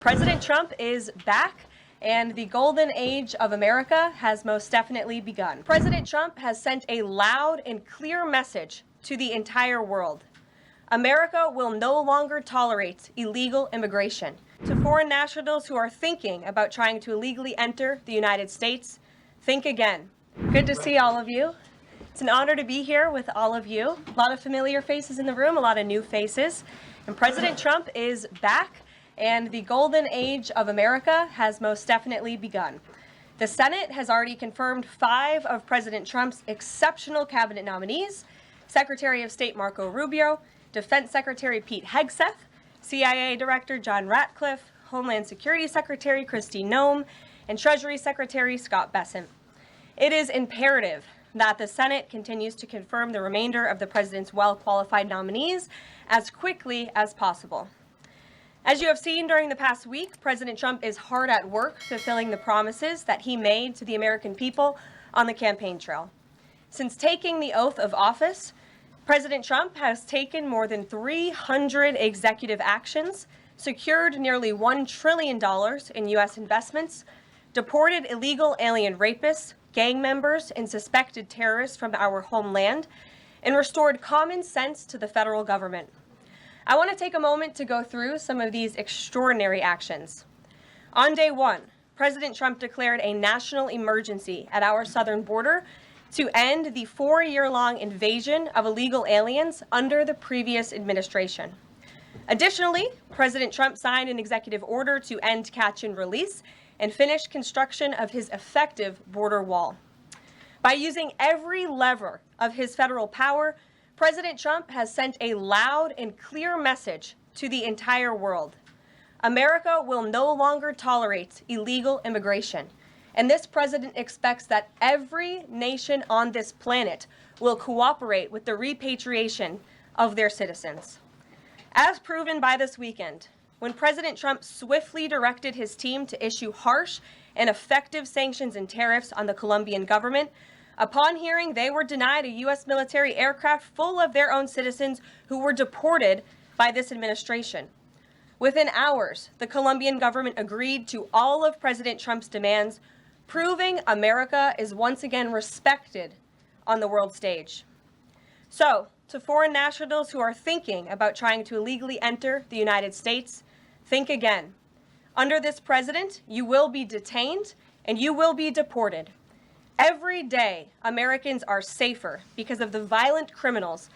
President Trump is back, and the golden age of America has most definitely begun. President Trump has sent a loud and clear message to the entire world. America will no longer tolerate illegal immigration. To foreign nationals who are thinking about trying to illegally enter the United States, think again. Good to see all of you. It's an honor to be here with all of you. A lot of familiar faces in the room, a lot of new faces. And President Trump is back, and the golden age of America has most definitely begun. The Senate has already confirmed 5 of President Trump's exceptional cabinet nominees: Secretary of State Marco Rubio, Defense Secretary Pete Hegseth, CIA Director John Ratcliffe, Homeland Security Secretary Kristi Noem, and Treasury Secretary Scott Bessent. It is imperative that the Senate continues to confirm the remainder of the president's well-qualified nominees as quickly as possible. As you have seen during the past week, President Trump is hard at work fulfilling the promises that he made to the American people on the campaign trail. Since taking the oath of office, President Trump has taken more than 300 executive actions, secured nearly $1 trillion in U.S. investments, deported illegal alien rapists, gang members, and suspected terrorists from our homeland, and restored common sense to the federal government. I want to take a moment to go through some of these extraordinary actions. On day 1, President Trump declared a national emergency at our southern border to end the 4-year-long invasion of illegal aliens under the previous administration. Additionally, President Trump signed an executive order to end catch and release and finish construction of his effective border wall. By using every lever of his federal power, President Trump has sent a loud and clear message to the entire world. America will no longer tolerate illegal immigration, and this president expects that every nation on this planet will cooperate with the repatriation of their citizens. As proven by this weekend, when President Trump swiftly directed his team to issue harsh and effective sanctions and tariffs on the Colombian government, upon hearing they were denied a U.S. military aircraft full of their own citizens who were deported by this administration. Within hours, the Colombian government agreed to all of President Trump's demands, proving America is once again respected on the world stage. So, to foreign nationals who are thinking about trying to illegally enter the United States, think again. Under this president, you will be detained and you will be deported. Every day, Americans are safer because of the violent criminals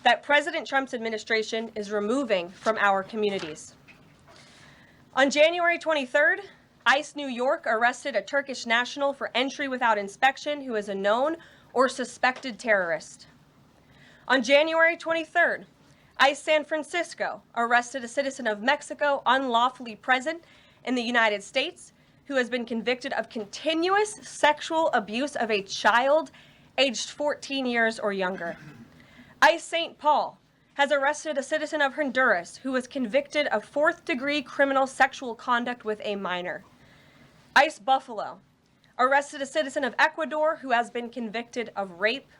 that President Trump's administration is removing from our communities. On January 23rd, ICE New York arrested a Turkish national for entry without inspection who is a known or suspected terrorist. On January 23rd, ICE San Francisco arrested a citizen of Mexico unlawfully present in the United States who has been convicted of continuous sexual abuse of a child aged 14 years or younger. ICE St. Paul has arrested a citizen of Honduras who was convicted of 4th-degree criminal sexual conduct with a minor. ICE Buffalo arrested a citizen of Ecuador who has been convicted of rape.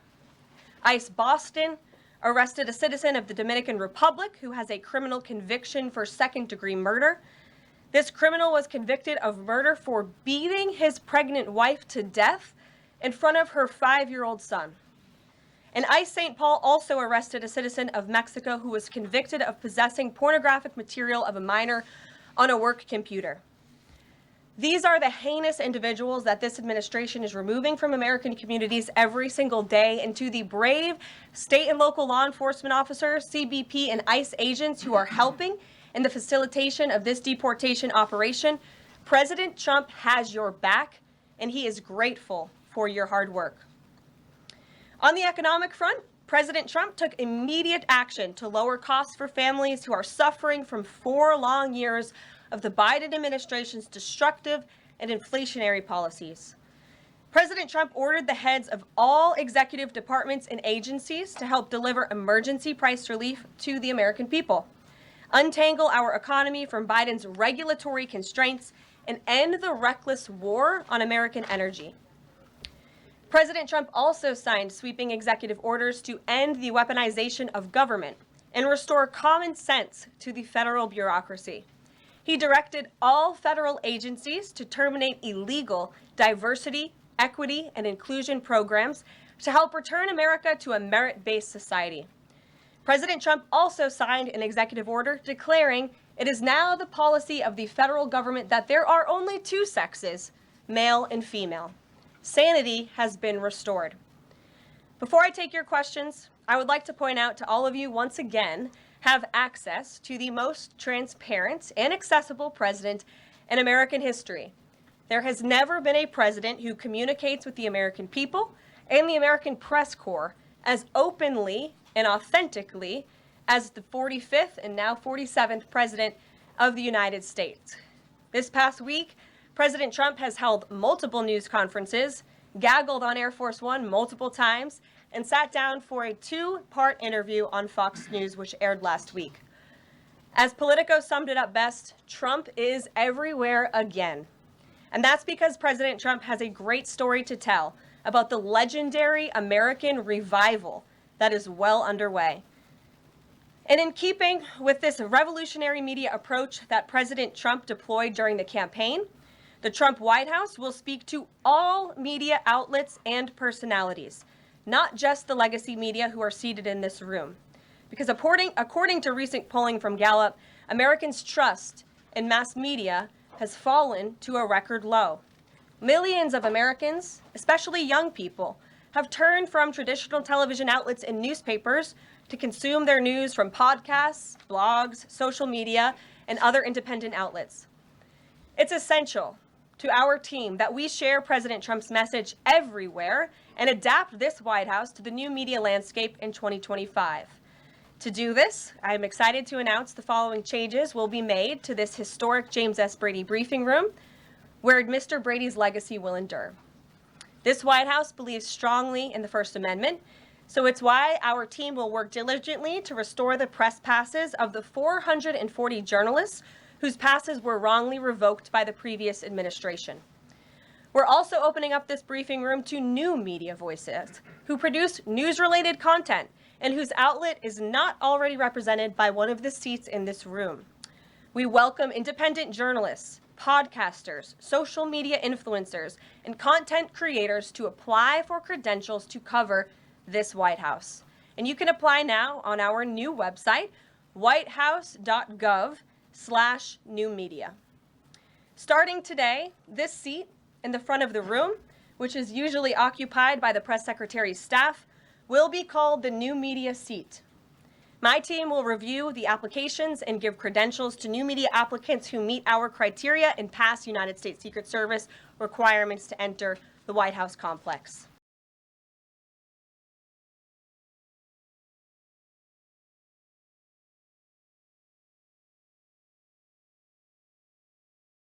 ICE Boston arrested a citizen of the Dominican Republic who has a criminal conviction for 2nd-degree murder. This criminal was convicted of murder for beating his pregnant wife to death in front of her 5-year-old son. And ICE St. Paul also arrested a citizen of Mexico who was convicted of possessing pornographic material of a minor on a work computer. These are the heinous individuals that this administration is removing from American communities every single day, and to the brave state and local law enforcement officers, CBP, and ICE agents who are helping in the facilitation of this deportation operation, President Trump has your back, and he is grateful for your hard work. On the economic front, President Trump took immediate action to lower costs for families who are suffering from 4 long years of the Biden administration's destructive and inflationary policies. President Trump ordered the heads of all executive departments and agencies to help deliver emergency price relief to the American people, untangle our economy from Biden's regulatory constraints, and end the reckless war on American energy. President Trump also signed sweeping executive orders to end the weaponization of government and restore common sense to the federal bureaucracy. He directed all federal agencies to terminate illegal diversity, equity, and inclusion programs to help return America to a merit-based society. President Trump also signed an executive order declaring it is now the policy of the federal government that there are only two sexes, male and female. Sanity has been restored. Before I take your questions, I would like to point out to all of you once again have access to the most transparent and accessible president in American history. There has never been a president who communicates with the American people and the American press corps as openly and authentically as the 45th and now 47th President of the United States. This past week, President Trump has held multiple news conferences, gaggled on Air Force One multiple times, and sat down for a two-part interview on Fox News, which aired last week. As Politico summed it up best, Trump is everywhere again. And that's because President Trump has a great story to tell about the legendary American revival that is well underway. And in keeping with this revolutionary media approach that President Trump deployed during the campaign, the Trump White House will speak to all media outlets and personalities, not just the legacy media who are seated in this room. Because according to recent polling from Gallup, Americans' trust in mass media has fallen to a record low. Millions of Americans, especially young people, have turned from traditional television outlets and newspapers to consume their news from podcasts, blogs, social media, and other independent outlets. It's essential to our team that we share President Trump's message everywhere and adapt this White House to the new media landscape in 2025. To do this, I'm excited to announce the following changes will be made to this historic James S. Brady briefing room, where Mr. Brady's legacy will endure. This White House believes strongly in the First Amendment, so it's why our team will work diligently to restore the press passes of the 440 journalists whose passes were wrongly revoked by the previous administration. We're also opening up this briefing room to new media voices who produce news-related content and whose outlet is not already represented by one of the seats in this room. We welcome independent journalists, podcasters, social media influencers, and content creators to apply for credentials to cover this White House. And you can apply now on our new website, whitehouse.gov/newmedia. Starting today, this seat in the front of the room, which is usually occupied by the press secretary's staff, will be called the new media seat. My team will review the applications and give credentials to new media applicants who meet our criteria and pass United States Secret Service requirements to enter the White House complex.